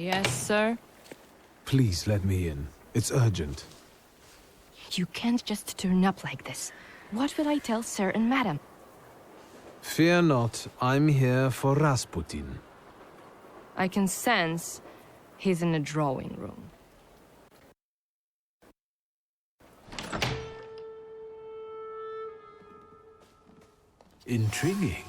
Yes, sir? Please let me in. It's urgent. You can't just turn up like this. What will I tell sir and madam? Fear not, I'm here for Rasputin. I can sense he's in the drawing room. Intriguing.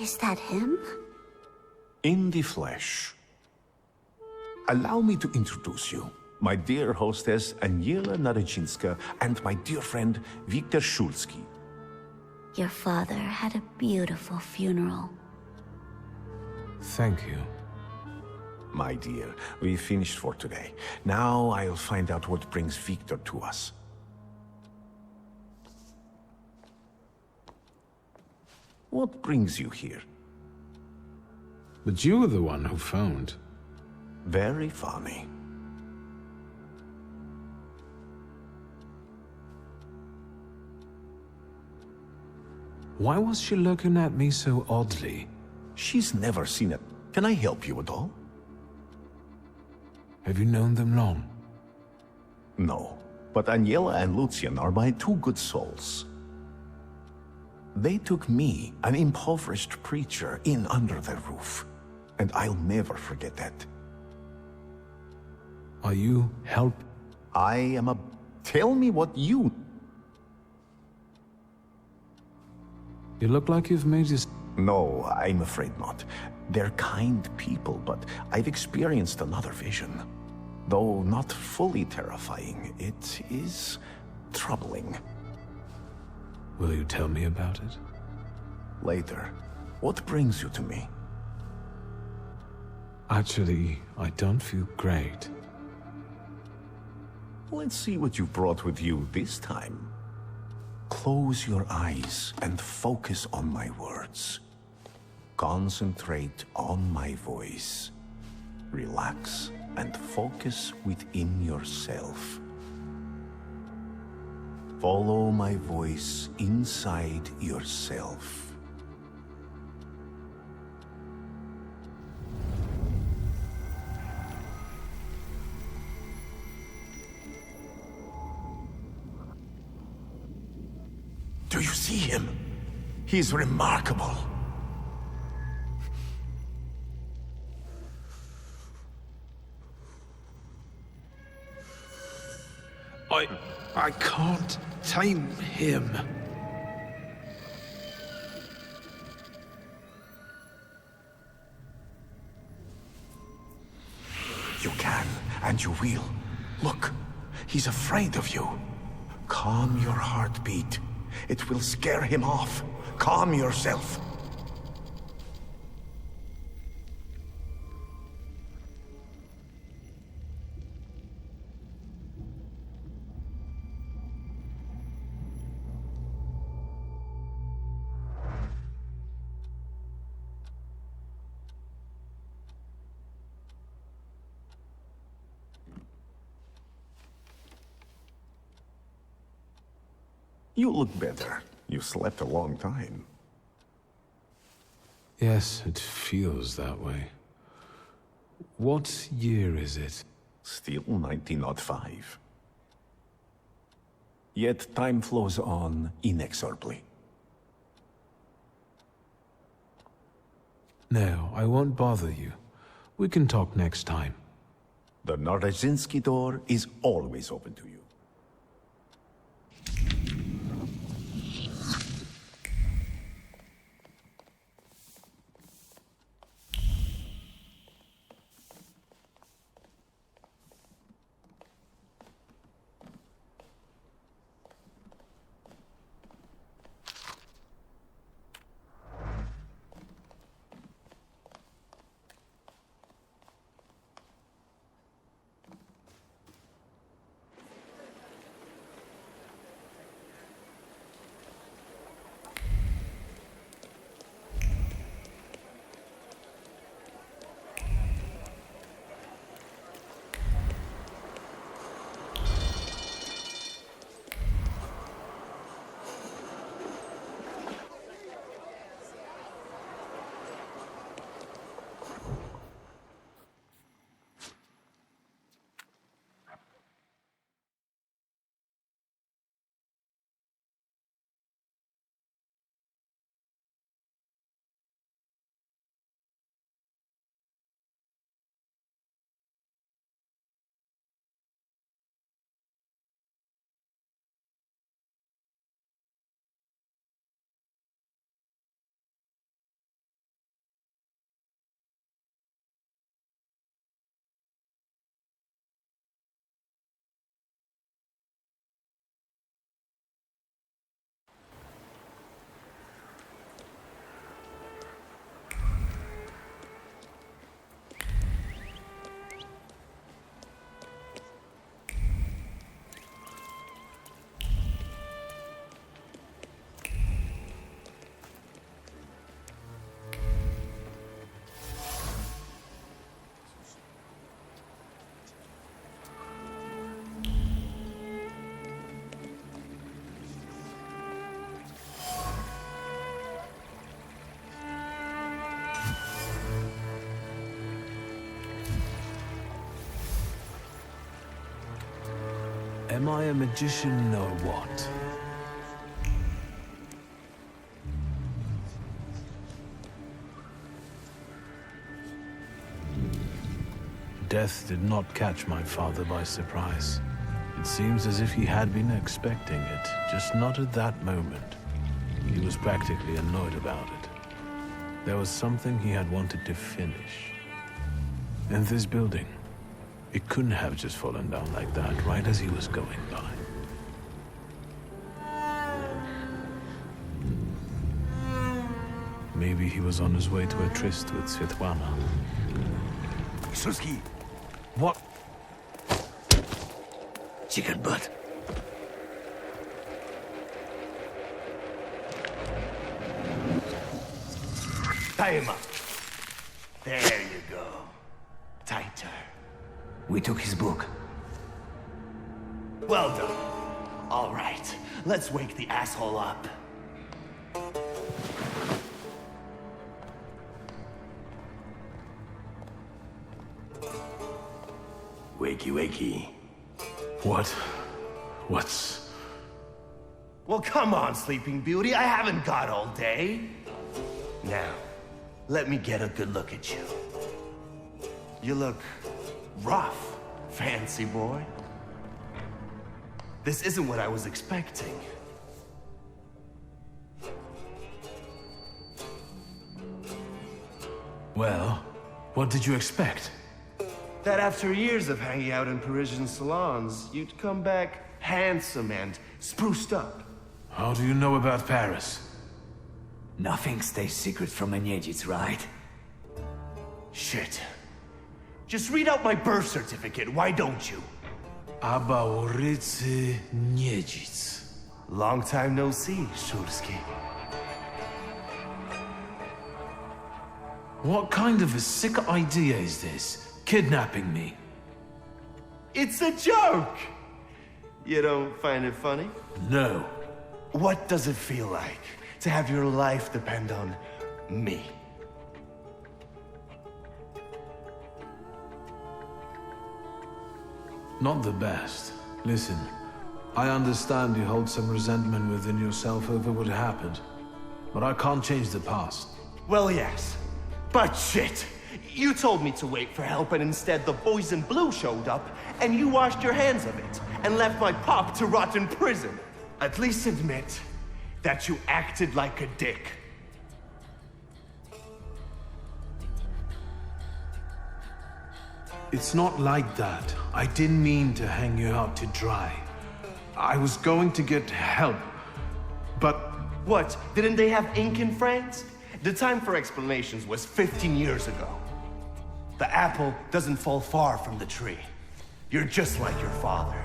Is that him? In the flesh. Allow me to introduce you. My dear hostess, Aniela Naradzinska, and my dear friend, Viktor Shulsky. Your father had a beautiful funeral. Thank you. My dear, we finished for today. Now I'll find out what brings Viktor to us. What brings you here? But you were the one who phoned. Very funny. Why was she looking at me so oddly? She's never seen it. Can I help you at all? Have you known them long? No, but Aniela and Lucian are my two good souls. They took me, an impoverished preacher, in under their roof, and I'll never forget that. Are you help? I am a... Tell me what you... You look like you've made this... No, I'm afraid not. They're kind people, but I've experienced another vision. Though not fully terrifying, it is troubling. Will you tell me about it? Later. What brings you to me? Actually, I don't feel great. Let's see what you brought with you this time. Close your eyes and focus on my words. Concentrate on my voice. Relax and focus within yourself. Follow my voice inside yourself. Do you see him? He's remarkable. I can't tame him. You can, and you will. Look, he's afraid of you. Calm your heartbeat. It will scare him off. Calm yourself. You look better. You slept a long time. Yes, it feels that way. What year is it? Still 1905. Yet time flows on inexorably. No, I won't bother you. We can talk next time. The Naradzinski door is always open to you. Am I a magician or what? Death did not catch my father by surprise. It seems as if he had been expecting it, just not at that moment. He was practically annoyed about it. There was something he had wanted to finish. And this building, it couldn't have just fallen down like that, right as he was going by. Maybe he was on his way to a tryst with Svetlana. Suski, What? chicken butt. Tie him up. There you go. Tighter. We took his book. Well done. All right, let's wake the asshole up. Wakey, wakey. What's... Well, come on, Sleeping Beauty. I haven't got all day. Now, let me get a good look at you. You look rough, fancy boy. This isn't what I was expecting. Well, what did you expect? That after years of hanging out in Parisian salons, you'd come back handsome and spruced up. How do you know about Paris? Nothing stays secret from a Niedzic, right? Shit. Just read out my birth certificate, why don't you? Aba ulicy Niedzic. Long time no see, Szurski. What kind of a sick idea is this? Kidnapping me? It's a joke! You don't find it funny? No. What does it feel like to have your life depend on me? Not the best. Listen, I understand you hold some resentment within yourself over what happened, but I can't change the past. Well, yes. But shit! You told me to wait for help, and instead the boys in blue showed up, and you washed your hands of it, and left my pop to rot in prison. At least admit that you acted like a dick. It's not like that. I didn't mean to hang you out to dry. I was going to get help, but... What, didn't they have ink in France? The time for explanations was 15 years ago. The apple doesn't fall far from the tree. You're just like your father.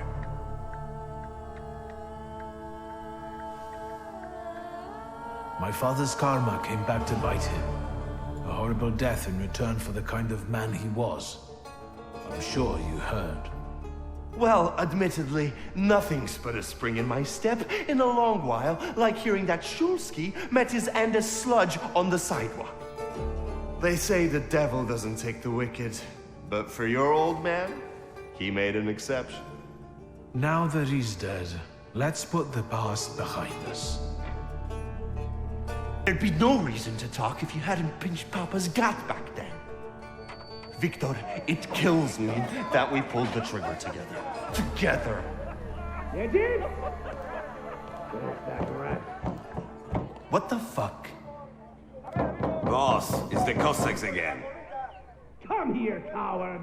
My father's karma came back to bite him. A horrible death in return for the kind of man he was. I'm sure you heard. Well, admittedly, nothing's put a spring in my step in a long while, like hearing that Szulski met his Andes sludge on the sidewalk. They say the devil doesn't take the wicked, but for your old man, he made an exception. Now that he's dead, let's put the past behind us. There'd be no reason to talk if you hadn't pinched Papa's gut back then. Victor, it kills me that we pulled the trigger together. Together. You did? Where's that rat? What the fuck? Boss, it's the Cossacks again. Come here, coward!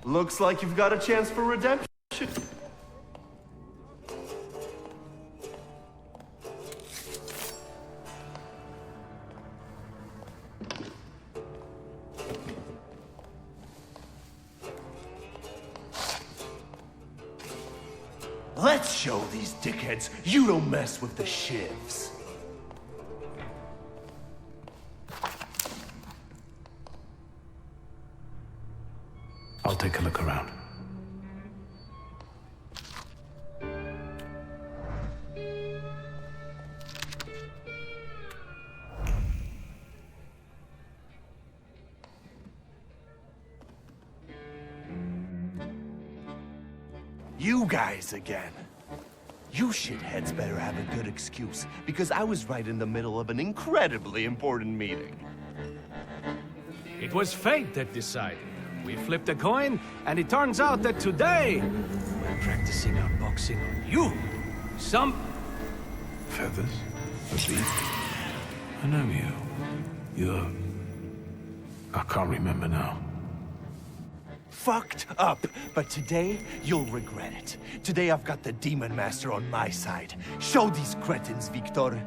Looks like you've got a chance for redemption. Let's show these dickheads you don't mess with the shivs. I'll take a look around. You guys again. You shitheads better have a good excuse, because I was right in the middle of an incredibly important meeting. It was fate that decided. We flipped a coin, and it turns out that today we're practicing our boxing on you. Some Feathers? A beak? I know you. You're... I can't remember now. Fucked up, but today you'll regret it. Today I've got the Demon Master on my side. Show these cretins, Victor.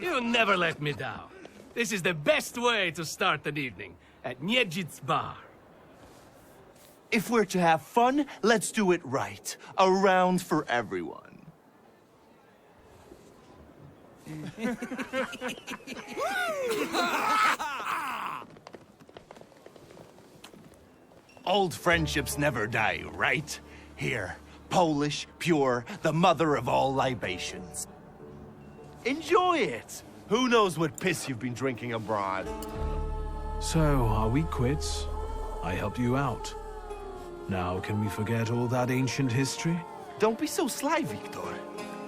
You never let me down. This is the best way to start an evening at Niedzic's bar. If we're to have fun, let's do it right. A round for everyone. Old friendships never die, right? Here, Polish, pure, the mother of all libations. Enjoy it! Who knows what piss you've been drinking abroad? So, are we quits? I helped you out. Now, can we forget all that ancient history? Don't be so sly, Victor.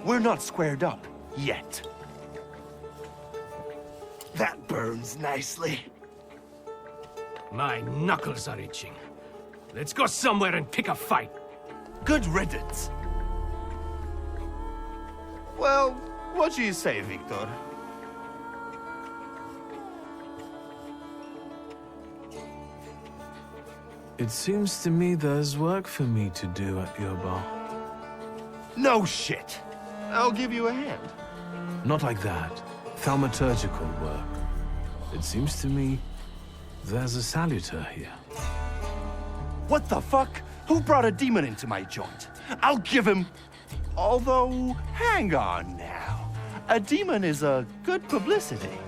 We're not squared up, yet. That burns nicely. My knuckles are itching. Let's go somewhere and pick a fight. Good riddance. Well, what do you say, Victor? It seems to me there's work for me to do at your bar. No shit. I'll give you a hand. Not like that. Thaumaturgical work. It seems to me there's a saluter here. What the fuck? Who brought a demon into my joint? I'll give him... Although, hang on now. A demon is a good publicity.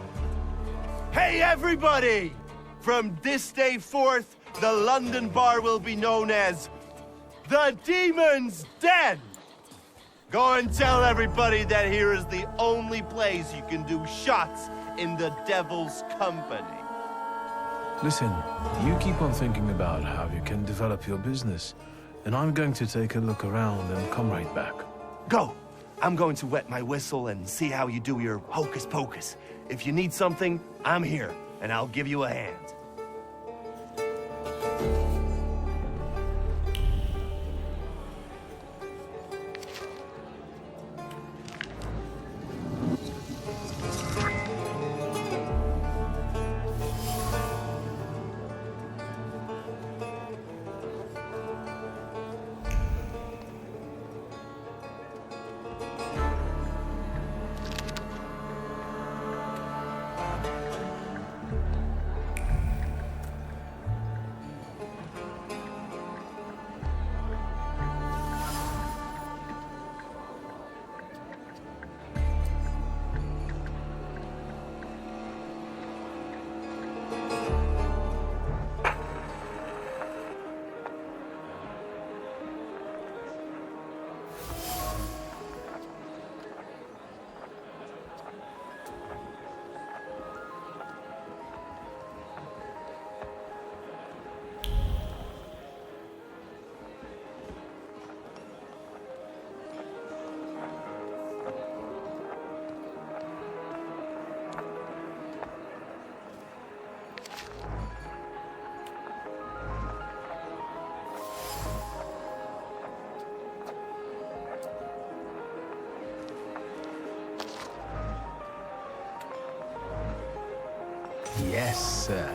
Hey, everybody! From this day forth, the London bar will be known as the Demon's Den. Go and tell everybody that here is the only place you can do shots in the devil's company. Listen, you keep on thinking about how you can develop your business, and I'm going to take a look around and come right back. Go! I'm going to wet my whistle and see how you do your hocus pocus. If you need something, I'm here, and I'll give you a hand. Yes, sir.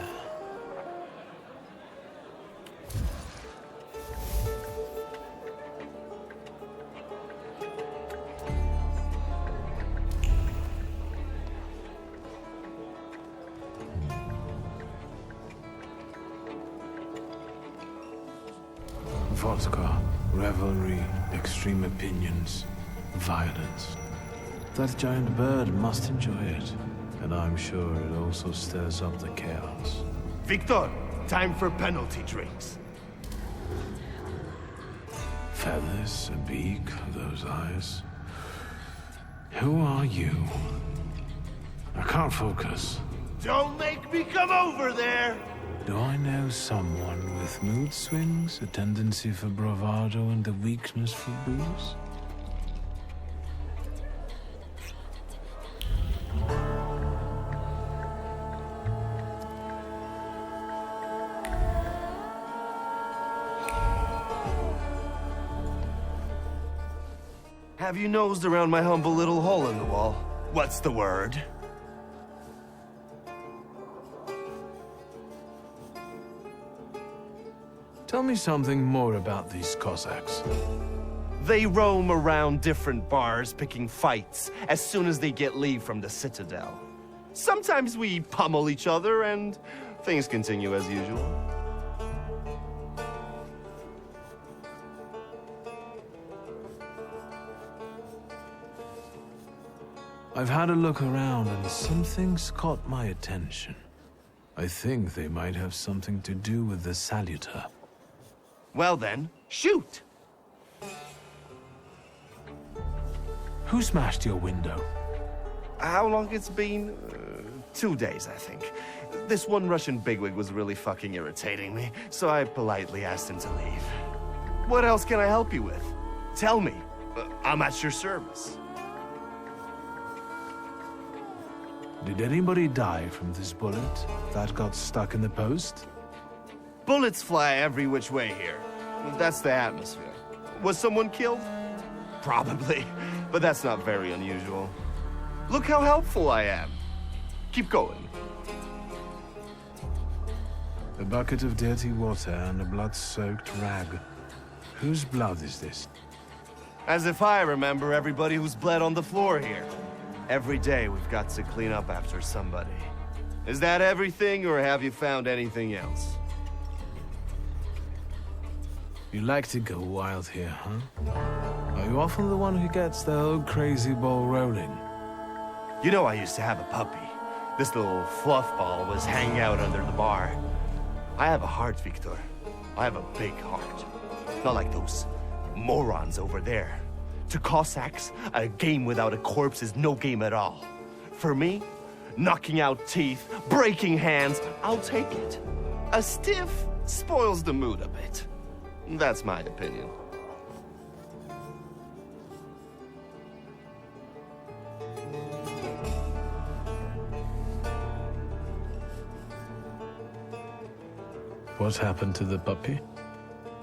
Vodka, revelry, extreme opinions, violence. That giant bird must enjoy it. And I'm sure it also stirs up the chaos. Victor, time for penalty drinks. Feathers, a beak, those eyes. Who are you? I can't focus. Don't make me come over there! Do I know someone with mood swings, a tendency for bravado, and a weakness for booze? Have you nosed around my humble little hole in the wall? What's the word? Tell me something more about these Cossacks. They roam around different bars picking fights as soon as they get leave from the Citadel. Sometimes we pummel each other and things continue as usual. I've had a look around and something's caught my attention. I think they might have something to do with the Saluter. Well then, shoot! Who smashed your window? How long it's been? 2 days, I think. This one Russian bigwig was really fucking irritating me, so I politely asked him to leave. What else can I help you with? Tell me. I'm at your service. Did anybody die from this bullet that got stuck in the post? Bullets fly every which way here. That's the atmosphere. Was someone killed? Probably, but that's not very unusual. Look how helpful I am. Keep going. A bucket of dirty water and a blood-soaked rag. Whose blood is this? As if I remember everybody who's bled on the floor here. Every day we've got to clean up after somebody. Is that everything, or have you found anything else? You like to go wild here, huh? Are you often the one who gets the whole crazy ball rolling? You know I used to have a puppy. This little fluff ball was hanging out under the bar. I have a heart, Victor. I have a big heart. Not like those morons over there. To Cossacks, a game without a corpse is no game at all. For me, knocking out teeth, breaking hands, I'll take it. A stiff spoils the mood a bit. That's my opinion. What happened to the puppy?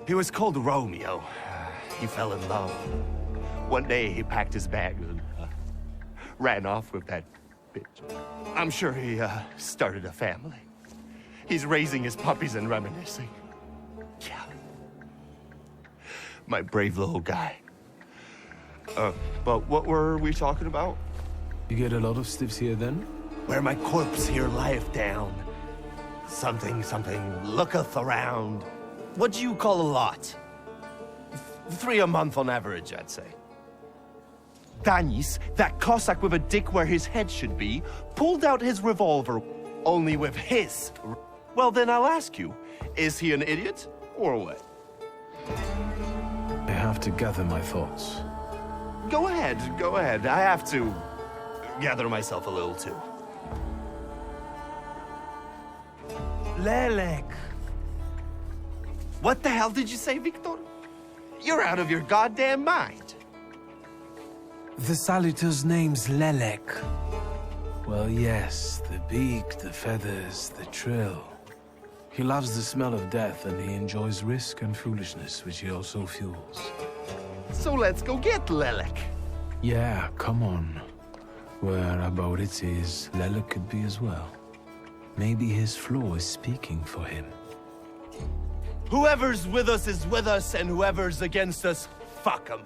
He was called Romeo. He fell in love. One day he packed his bags and ran off with that bitch. I'm sure he started a family. He's raising his puppies and reminiscing. Yeah. My brave little guy. But what were we talking about? You get a lot of stiffs here then? Where my corpse here lieth down. Something, looketh around. What do you call a lot? 3 a month on average, I'd say. Danis, that Cossack with a dick where his head should be, pulled out his revolver, only with his. Well, then I'll ask you, is he an idiot, or what? I have to gather my thoughts. Go ahead. I have to gather myself a little, too. Lelek. What the hell did you say, Victor? You're out of your goddamn mind. The Salutor's name's Lelek. Well, yes, the beak, the feathers, the trill. He loves the smell of death, and he enjoys risk and foolishness, which he also fuels. So let's go get Lelek. Yeah, come on. Where Aboritz is, Lelek could be as well. Maybe his flaw is speaking for him. Whoever's with us is with us, and whoever's against us, fuck 'em.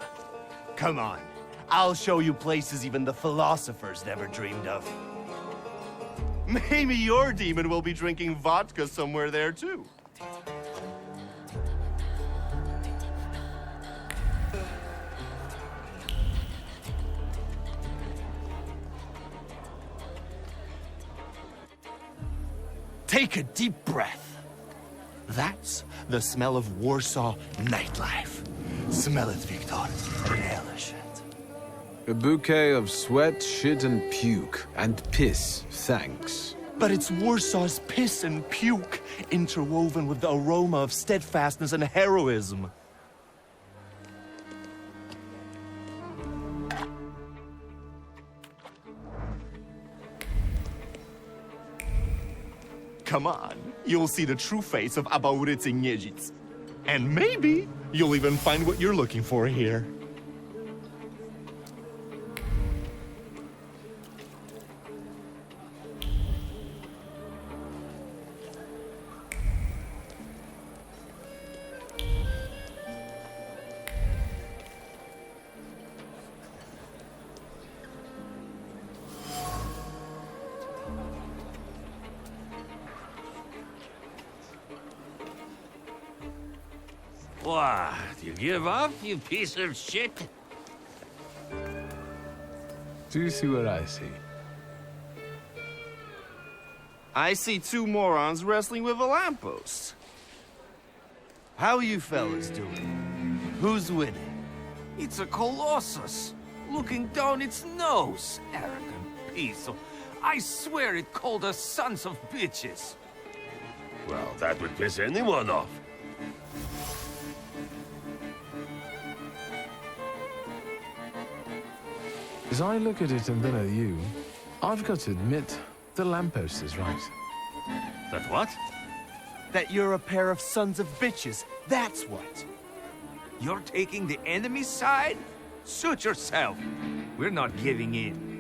Come on. I'll show you places even the philosophers never dreamed of. Maybe your demon will be drinking vodka somewhere there, too. Take a deep breath. That's the smell of Warsaw nightlife. Smell it, Victor. Relish it. A bouquet of sweat, shit, and puke. And piss, thanks. But it's Warsaw's piss and puke, interwoven with the aroma of steadfastness and heroism. Come on, you'll see the true face of Aboritz Niedzic. And maybe you'll even find what you're looking for here. What? You give up, you piece of shit? Do you see what I see? I see 2 morons wrestling with a lamppost. How you fellas doing? Who's winning? It's a colossus, looking down its nose. Arrogant piece of... I swear it called us sons of bitches. Well, that would piss anyone off. As I look at it and then at you, I've got to admit, the lamppost is right. That what? That you're a pair of sons of bitches, that's what. You're taking the enemy's side? Suit yourself. We're not giving in.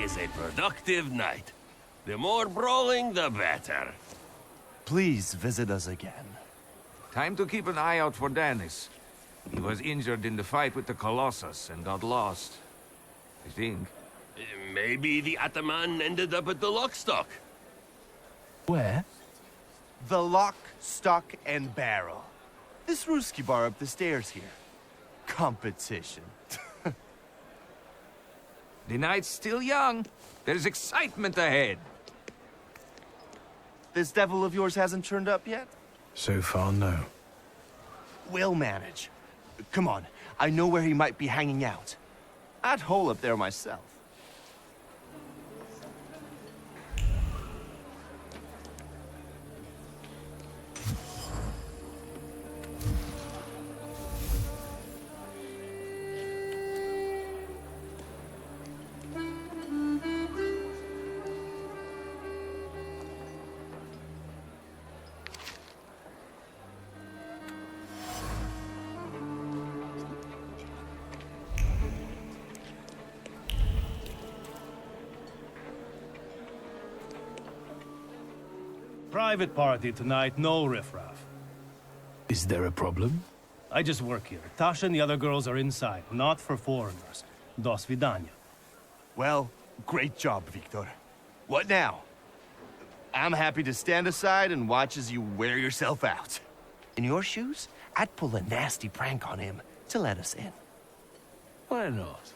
is a productive night. The more brawling, the better. Please visit us again. Time to keep an eye out for Danis. He was injured in the fight with the Colossus and got lost. I think. Maybe the Ataman ended up at the Lockstock. Where? The Lock, Stock, and Barrel. This Ruski bar up the stairs here. Competition. The night's still young. There's excitement ahead. This devil of yours hasn't turned up yet? So far, no. We'll manage. Come on, I know where he might be hanging out. I'd hole up there myself. Private party tonight, no riffraff. Is there a problem? I just work here. Tasha and the other girls are inside, not for foreigners. Do svidania. Well, great job, Victor. What now? I'm happy to stand aside and watch as you wear yourself out. In your shoes, I'd pull a nasty prank on him to let us in. Why not?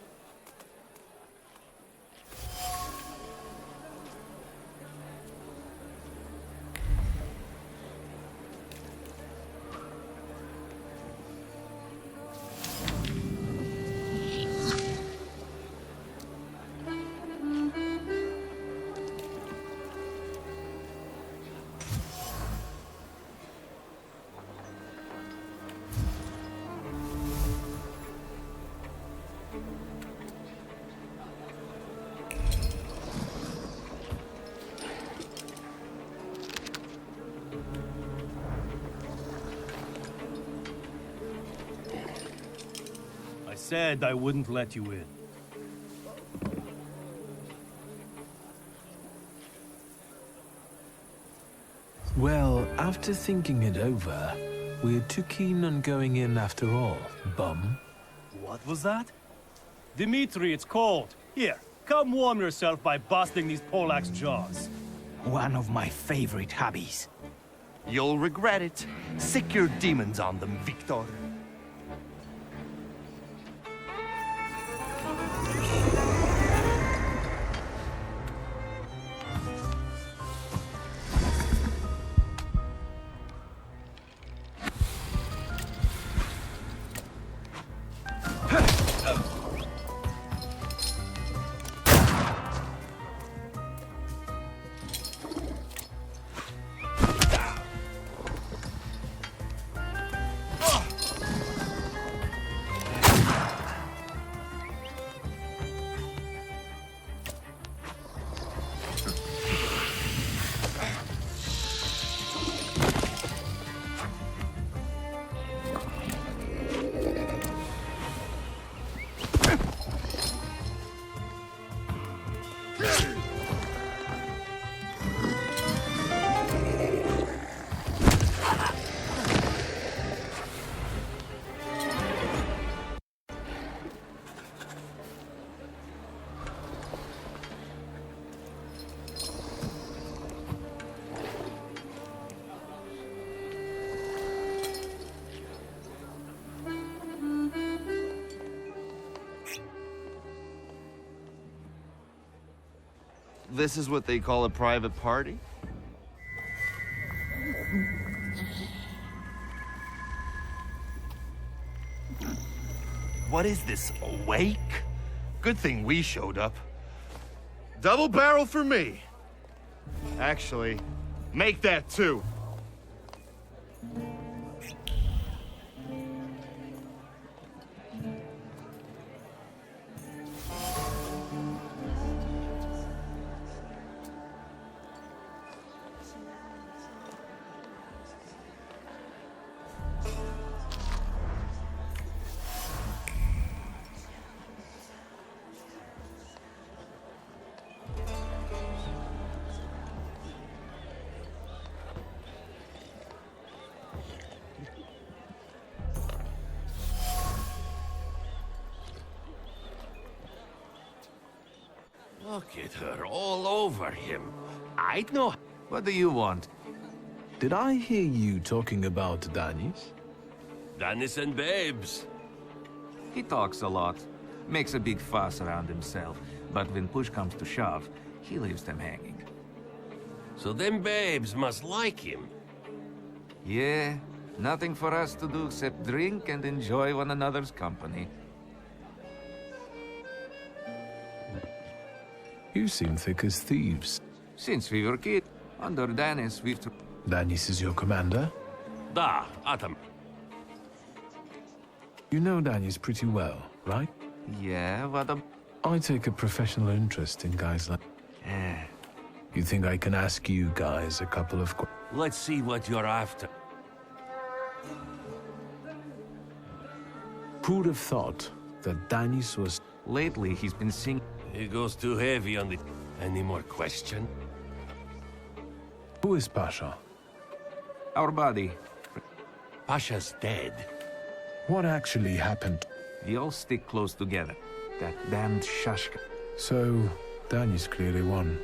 I said I wouldn't let you in. Well, after thinking it over, we're too keen on going in after all, bum. What was that? Dimitri, it's cold. Here, come warm yourself by busting these Polacks' jaws. One of my favorite hobbies. You'll regret it. Sick your demons on them, Victor. This is what they call a private party? What is this, a wake? Good thing we showed up. Double barrel for me. Actually, make that two. Look at her all over him. I'd know. What do you want? Did I hear you talking about Danis? Danis and babes. He talks a lot, makes a big fuss around himself, but when push comes to shove, he leaves them hanging. So them babes must like him. Yeah, nothing for us to do except drink and enjoy one another's company. You seem thick as thieves. Since we were kids, under Danis, we've... Danis is your commander? Da, Atam. You know Danis pretty well, right? Yeah, what a... I take a professional interest in guys like... Eh. You think I can ask you guys a couple of... Let's see what you're after. Who'd have thought that Danis was... Lately, he's been singing... He goes too heavy on the... Any more question? Who is Pasha? Our buddy. Pasha's dead. What actually happened? We all stick close together. That damned Shashka. So, Danis clearly won.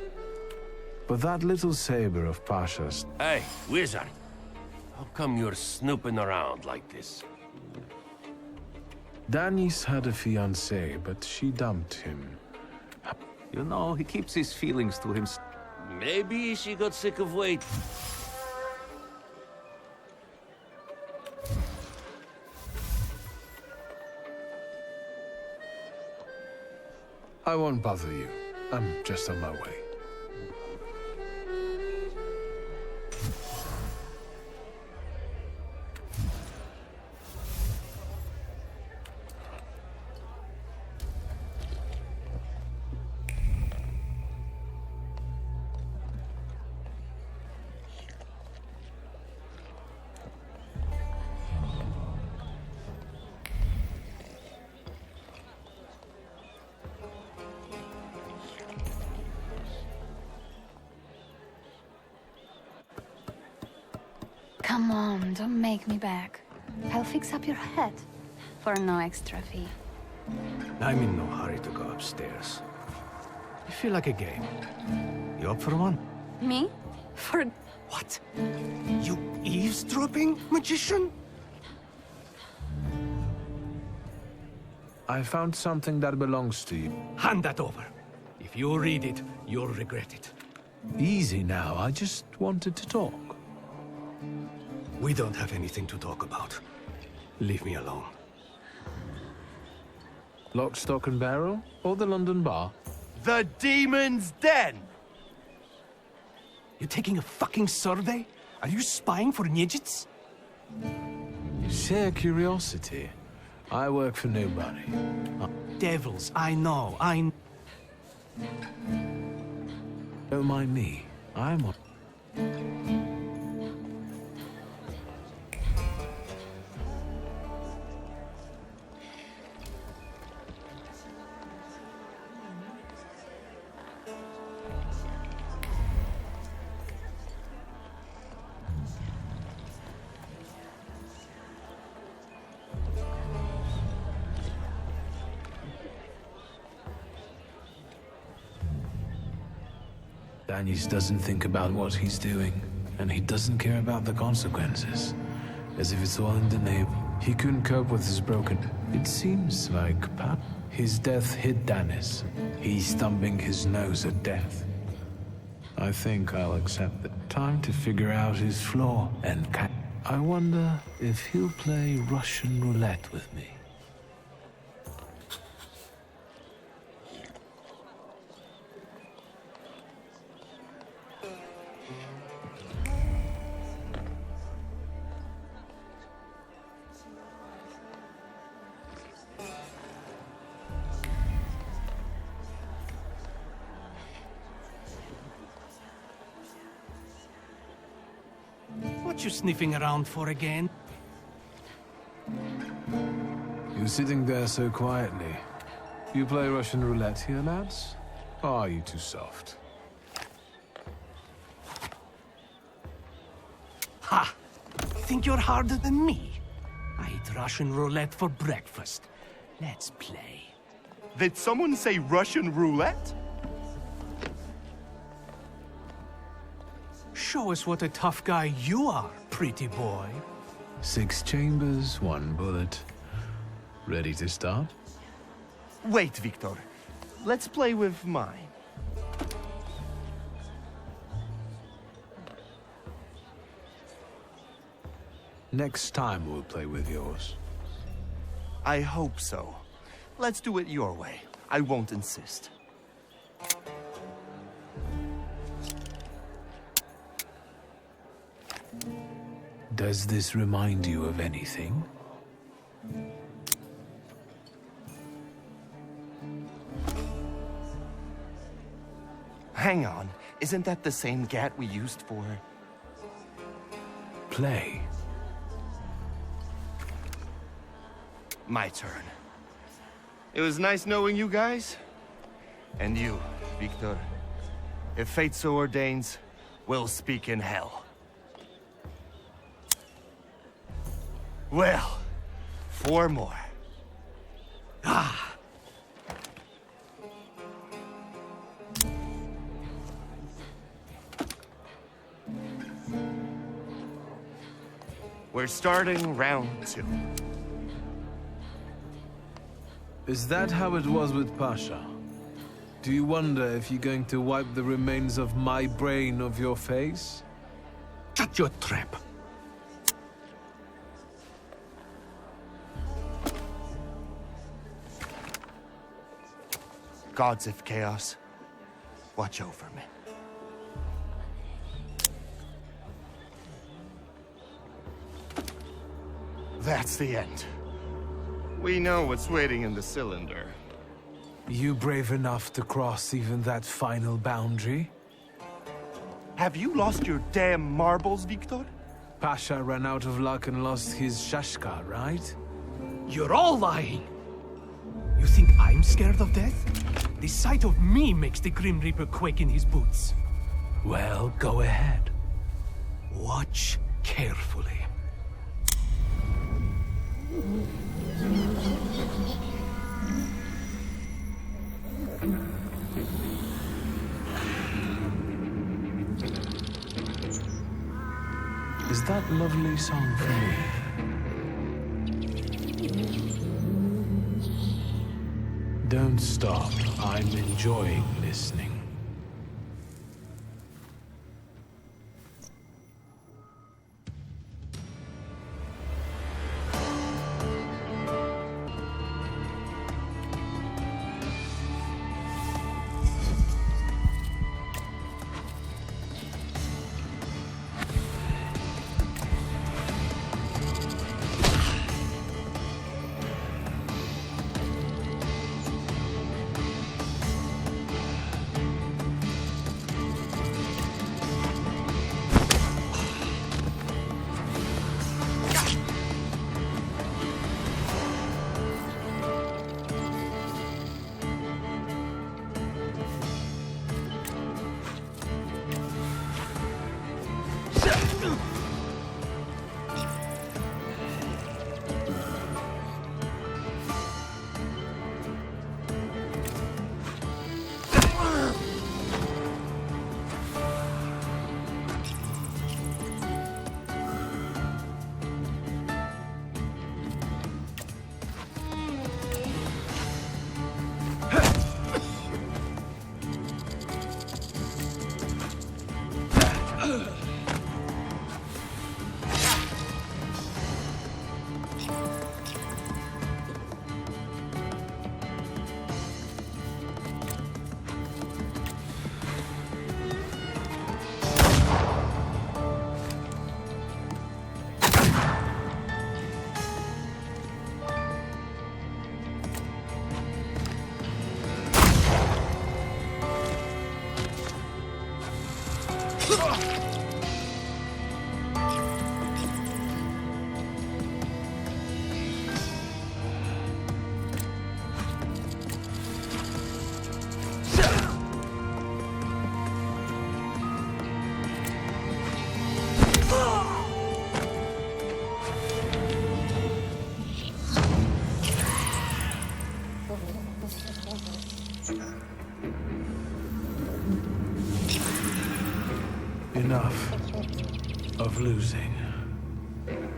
But that little saber of Pasha's... Hey, wizard. How come you're snooping around like this? Danis had a fiancée, but she dumped him. You know, he keeps his feelings to himself. Maybe she got sick of waiting. I won't bother you. I'm just on my way. Come on, don't make me beg. I'll fix up your head for no extra fee. I'm in no hurry to go upstairs. I feel like a game. You up for one? Me? For... What? You eavesdropping, magician? I found something that belongs to you. Hand that over. If you read it, you'll regret it. Easy now, I just wanted to talk. We don't have anything to talk about. Leave me alone. Lock, stock and barrel? Or the London bar? The Demon's Den! You taking a fucking survey? Are you spying for Nijits? Sheer curiosity. I work for nobody. Devils, I know, Don't mind me. I'm on... Danis doesn't think about what he's doing, and he doesn't care about the consequences. As if it's all in the name. He couldn't cope with his broken... It seems like his death hit Danis. He's thumbing his nose at death. I think I'll accept it. Time to figure out his flaw and I wonder if he'll play Russian roulette with me. What you sniffing around for again? You're sitting there so quietly. You play Russian roulette here, lads? Or are you too soft? Ha! Think you're harder than me? I eat Russian roulette for breakfast. Let's play. Did someone say Russian roulette? show us what a tough guy you are, pretty boy. 6 chambers, 1 bullet. Ready to start? Wait, Victor. Let's play with mine. Next time we'll play with yours. I hope so. Let's do it your way. I won't insist. Does this remind you of anything? Hang on. Isn't that the same gat we used for... Play. My turn. It was nice knowing you guys. And you, Victor. If fate so ordains, we'll speak in hell. Well, 4 more. Ah! We're starting round 2. Is that how it was with Pasha? Do you wonder if you're going to wipe the remains of my brain off your face? Shut your trap. Gods of Chaos, watch over me. That's the end. We know what's waiting in the cylinder. You brave enough to cross even that final boundary? Have you lost your damn marbles, Victor? Pasha ran out of luck and lost his shashka, right? You're all lying. You think I'm scared of death? The sight of me makes the Grim Reaper quake in his boots. Well, go ahead. Watch carefully. Is that lovely song for me? Don't stop. I'm enjoying listening. Enough of losing.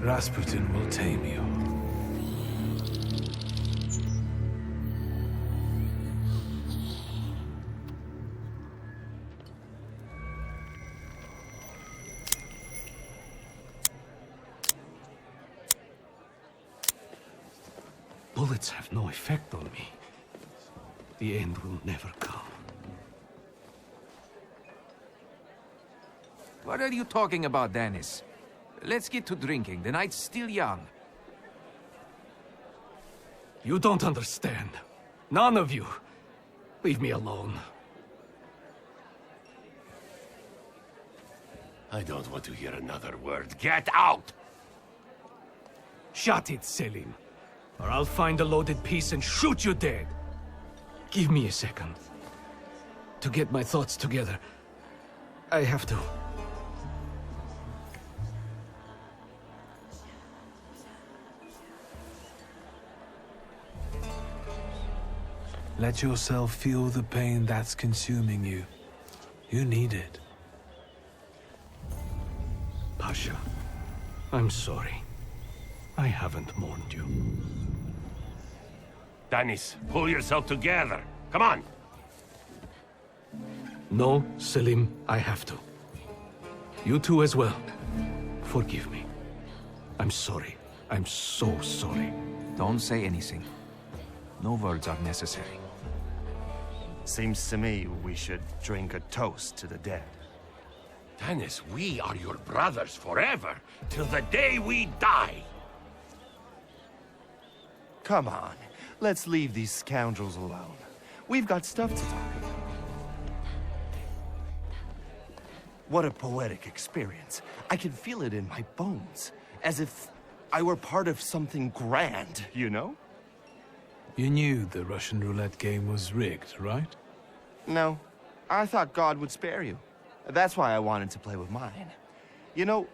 Rasputin will tame you. Bullets have no effect on me. The end will never come. What are you talking about, Danis? Let's get to drinking. The night's still young. You don't understand. None of you. Leave me alone. I don't want to hear another word. Get out! Shut it, Selim. Or I'll find a loaded piece and shoot you dead. Give me a second. To get my thoughts together. I have to. Let yourself feel the pain that's consuming you. You need it. Pasha, I'm sorry. I haven't mourned you. Danis, pull yourself together. Come on! No, Selim, I have to. You too as well. Forgive me. I'm sorry. I'm so sorry. Don't say anything. No words are necessary. Seems to me we should drink a toast to the dead. Danis, we are your brothers forever, till the day we die. Come on, let's leave these scoundrels alone. We've got stuff to talk about. What a poetic experience. I can feel it in my bones, as if I were part of something grand, you know? You knew the Russian roulette game was rigged, right? No, I thought God would spare you. That's why I wanted to play with mine. You know,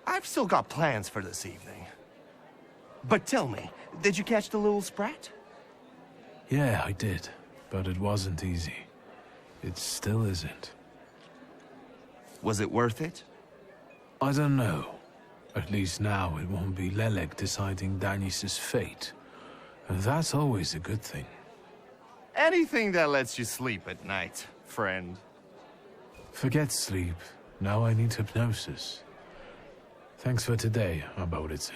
I've still got plans for this evening. But tell me, did you catch the little sprat? Yeah, I did. But it wasn't easy. It still isn't. Was it worth it? I don't know. At least now it won't be Lelek deciding Danis's fate. And that's always a good thing. Anything that lets you sleep at night, friend. Forget sleep. Now I need hypnosis. Thanks for today, Aboritse.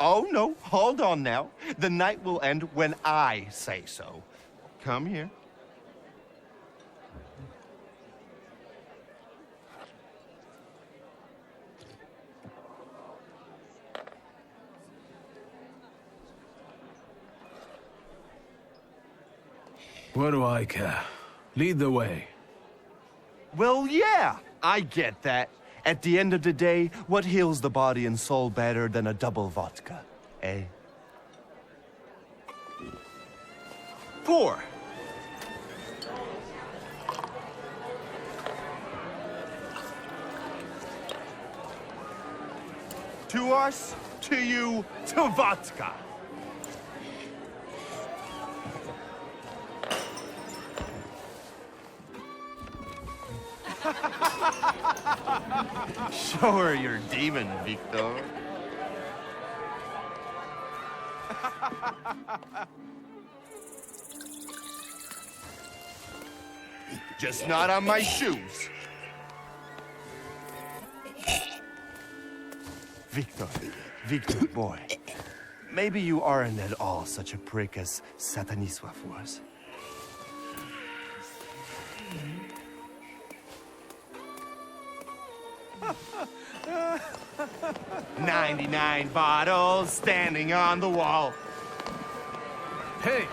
Oh, no, hold on now. The night will end when I say so. Come here. What do I care? Lead the way. Well, yeah, I get that. At the end of the day, what heals the body and soul better than a double vodka, eh? Pour. To us, to you, to vodka. Show her your demon, Victor. Just not on my shoes. Victor, boy. Maybe you aren't at all such a prick as Sataniswa was. 99 bottles standing on the wall. Hey!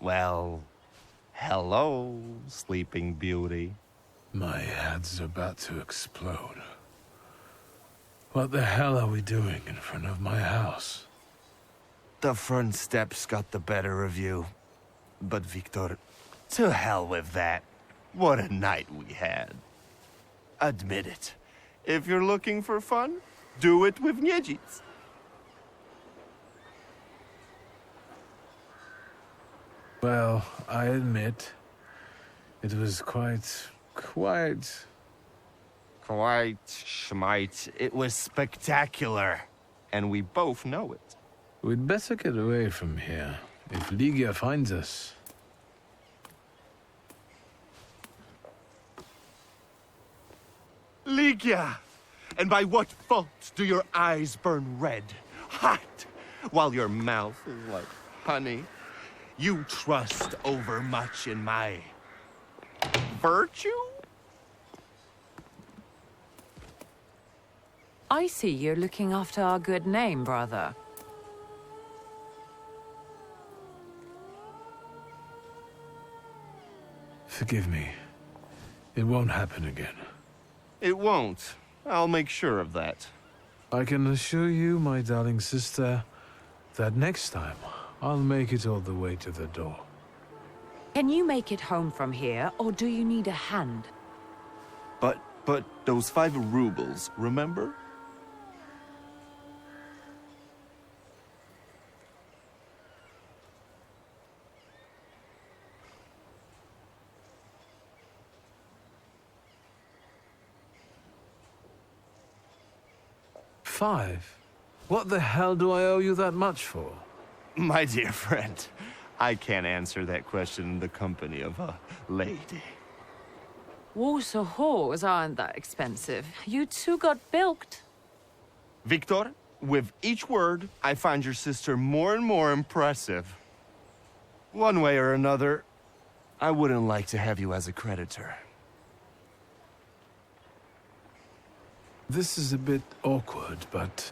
Well, hello, Sleeping Beauty. My head's about to explode. What the hell are we doing in front of my house? The front steps got the better of you. But Victor, to hell with that. What a night we had. Admit it. If you're looking for fun, do it with Niedzic. Well, I admit, it was quite... Schmite. It was spectacular. And we both know it. We'd better get away from here, if Ligia finds us. Ligia! And by what fault do your eyes burn red, hot, while your mouth is like honey? You trust overmuch in my... virtue? I see you're looking after our good name, brother. Forgive me. It won't happen again. It won't. I'll make sure of that. I can assure you, my darling sister, that next time, I'll make it all the way to the door. Can you make it home from here, or do you need a hand? But those 5 rubles, remember? $5? What the hell do I owe you that much for? My dear friend, I can't answer that question in the company of a lady. Warsaw whores aren't that expensive. You two got bilked. Victor, with each word, I find your sister more and more impressive. One way or another, I wouldn't like to have you as a creditor. This is a bit awkward, but...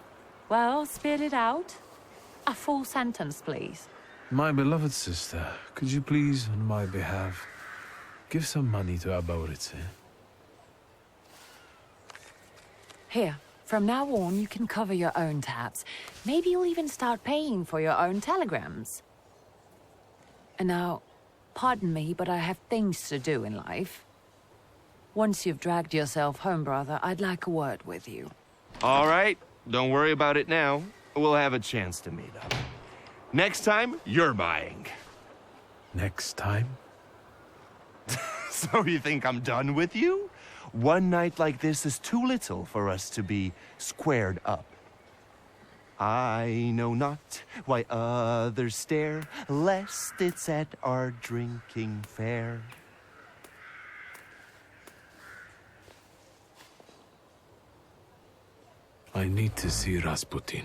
Well, spit it out. A full sentence, please. My beloved sister, could you please, on my behalf, give some money to Aborice? Here, from now on, you can cover your own tabs. Maybe you'll even start paying for your own telegrams. And now, pardon me, but I have things to do in life. Once you've dragged yourself home, brother, I'd like a word with you. All right, don't worry about it now. We'll have a chance to meet up. Next time, you're buying. Next time? So you think I'm done with you? One night like this is too little for us to be squared up. I know not why others stare, lest it's at our drinking fair. I need to see Rasputin.